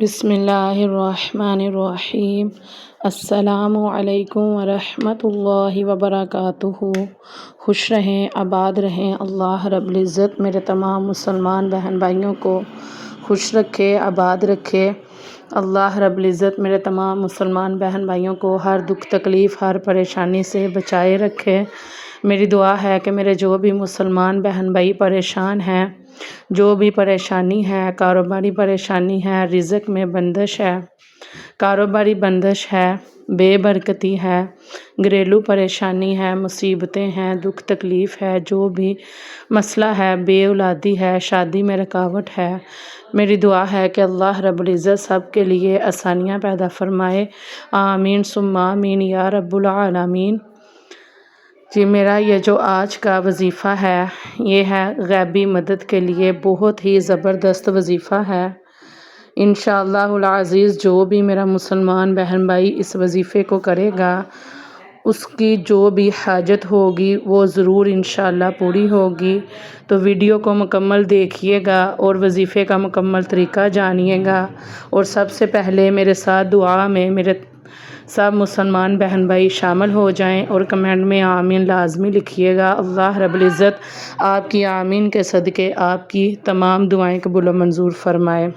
بسم اللہ الرحمن الرحیم۔ السلام علیکم ورحمۃ اللہ وبرکاتہ۔ خوش رہیں، آباد رہیں۔ اللہ رب العزت میرے تمام مسلمان بہن بھائیوں کو خوش رکھے، آباد رکھے۔ اللہ رب العزت میرے تمام مسلمان بہن بھائیوں کو ہر دکھ تکلیف، ہر پریشانی سے بچائے رکھے۔ میری دعا ہے کہ میرے جو بھی مسلمان بہن بھائی پریشان ہیں، جو بھی پریشانی ہے، کاروباری پریشانی ہے، رزق میں بندش ہے، کاروباری بندش ہے، بے برکتی ہے، گھریلو پریشانی ہے، مصیبتیں ہیں، دکھ تکلیف ہے، جو بھی مسئلہ ہے، بے اولادی ہے، شادی میں رکاوٹ ہے، میری دعا ہے کہ اللہ رب العزت سب کے لیے آسانیاں پیدا فرمائے۔ آمین ثم آمین یا رب العالمین۔ جی میرا یہ جو آج کا وظیفہ ہے، یہ ہے غیبی مدد کے لیے بہت ہی زبردست وظیفہ ہے۔ انشاءاللہ العزیز جو بھی میرا مسلمان بہن بھائی اس وظیفے کو کرے گا، اس کی جو بھی حاجت ہوگی وہ ضرور انشاءاللہ پوری ہوگی۔ تو ویڈیو کو مکمل دیکھیے گا اور وظیفے کا مکمل طریقہ جانیے گا، اور سب سے پہلے میرے ساتھ دعا میں میرے سب مسلمان بہن بھائی شامل ہو جائیں اور کمنٹ میں آمین لازمی لکھیے گا۔ اللہ رب العزت آپ کی آمین کے صدقے آپ کی تمام دعائیں قبول و منظور فرمائے۔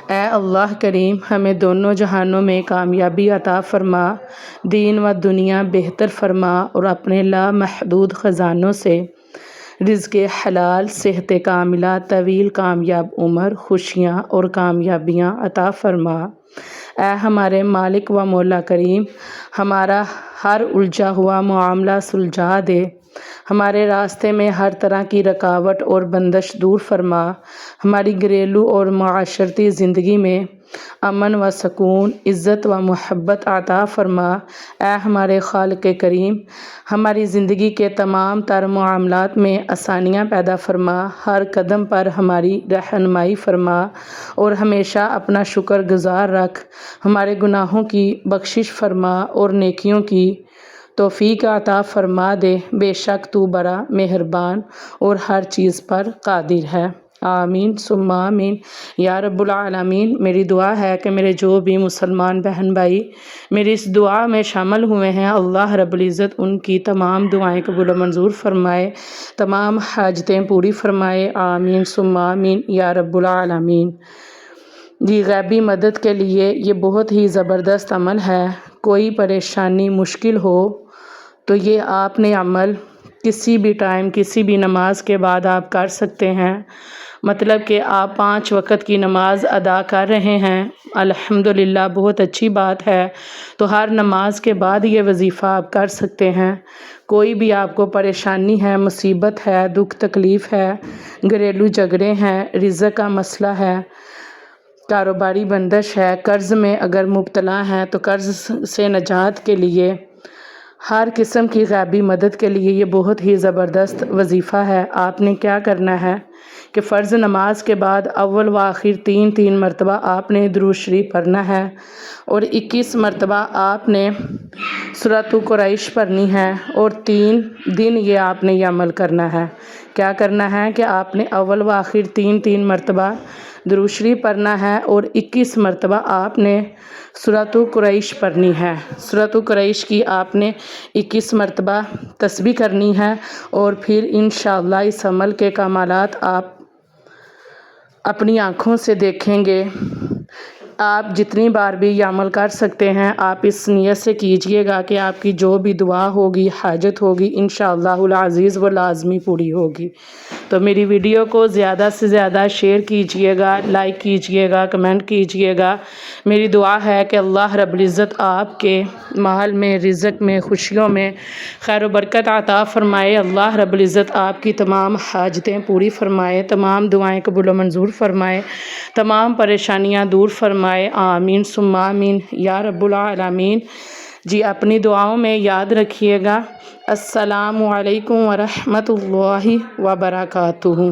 اے اللہ کریم، ہمیں دونوں جہانوں میں کامیابی عطا فرما، دین و دنیا بہتر فرما، اور اپنے لامحدود خزانوں سے رزق حلال، صحت کاملہ، طویل کامیاب عمر، خوشیاں اور کامیابیاں عطا فرما۔ اے ہمارے مالک و مولا کریم، ہمارا ہر الجھا ہوا معاملہ سلجھا دے، ہمارے راستے میں ہر طرح کی رکاوٹ اور بندش دور فرما، ہماری گھریلو اور معاشرتی زندگی میں امن و سکون، عزت و محبت عطا فرما۔ اے ہمارے خالق کریم، ہماری زندگی کے تمام تر معاملات میں آسانیاں پیدا فرما، ہر قدم پر ہماری رہنمائی فرما، اور ہمیشہ اپنا شکر گزار رکھ، ہمارے گناہوں کی بخشش فرما اور نیکیوں کی توفیق عطا فرما دے۔ بے شک تو بڑا مہربان اور ہر چیز پر قادر ہے۔ آمین ثم آمین یا رب العالمین۔ میری دعا ہے کہ میرے جو بھی مسلمان بہن بھائی میری اس دعا میں شامل ہوئے ہیں، اللہ رب العزت ان کی تمام دعائیں قبول و منظور فرمائے، تمام حاجتیں پوری فرمائے۔ آمین ثم آمین یا رب العالمین۔ جی غیبی مدد کے لیے یہ بہت ہی زبردست عمل ہے۔ کوئی پریشانی مشکل ہو تو یہ آپ نے عمل کسی بھی ٹائم، کسی بھی نماز کے بعد آپ کر سکتے ہیں۔ مطلب کہ آپ 5 وقت کی نماز ادا کر رہے ہیں، الحمدللہ بہت اچھی بات ہے، تو ہر نماز کے بعد یہ وظیفہ آپ کر سکتے ہیں۔ کوئی بھی آپ کو پریشانی ہے، مصیبت ہے، دکھ تکلیف ہے، گھریلو جھگڑے ہیں، رزق کا مسئلہ ہے، کاروباری بندش ہے، قرض میں اگر مبتلا ہیں تو قرض سے نجات کے لیے، ہر قسم کی غیبی مدد کے لیے یہ بہت ہی زبردست وظیفہ ہے۔ آپ نے کیا کرنا ہے کہ فرض نماز کے بعد اول و آخر 3 مرتبہ آپ نے درود شریف پڑھنا ہے، اور 21 مرتبہ آپ نے سورۃ قریش پڑھنی ہے، اور 3 دن یہ آپ نے یہ عمل کرنا ہے۔ کیا کرنا ہے کہ آپ نے اول و آخر 3 مرتبہ درود شریف پڑھنا ہے، اور 21 مرتبہ آپ نے سورۃ قریش پڑھنی ہے۔ سورۃ قریش کی آپ نے 21 مرتبہ تسبیح کرنی ہے، اور پھر انشاءاللہ اس عمل کے کمالات آپ اپنی آنکھوں سے دیکھیں گے۔ آپ جتنی بار بھی یہ عمل کر سکتے ہیں، آپ اس نیت سے کیجئے گا کہ آپ کی جو بھی دعا ہوگی، حاجت ہوگی، انشاءاللہ العزیز وہ لازمی پوری ہوگی۔ تو میری ویڈیو کو زیادہ سے زیادہ شیئر کیجئے گا، لائک کیجئے گا، کمنٹ کیجئے گا۔ میری دعا ہے کہ اللہ رب العزت آپ کے مال میں، رزق میں، خوشیوں میں خیر و برکت عطا فرمائے۔ اللہ رب العزت آپ کی تمام حاجتیں پوری فرمائے، تمام دعائیں قبول و منظور فرمائے، تمام پریشانیاں دور فرمائے۔ آمین ثم آمین یا رب العالمین۔ جی اپنی دعاؤں میں یاد رکھیے گا۔ السلام علیکم ورحمۃ اللہ وبرکاتہ۔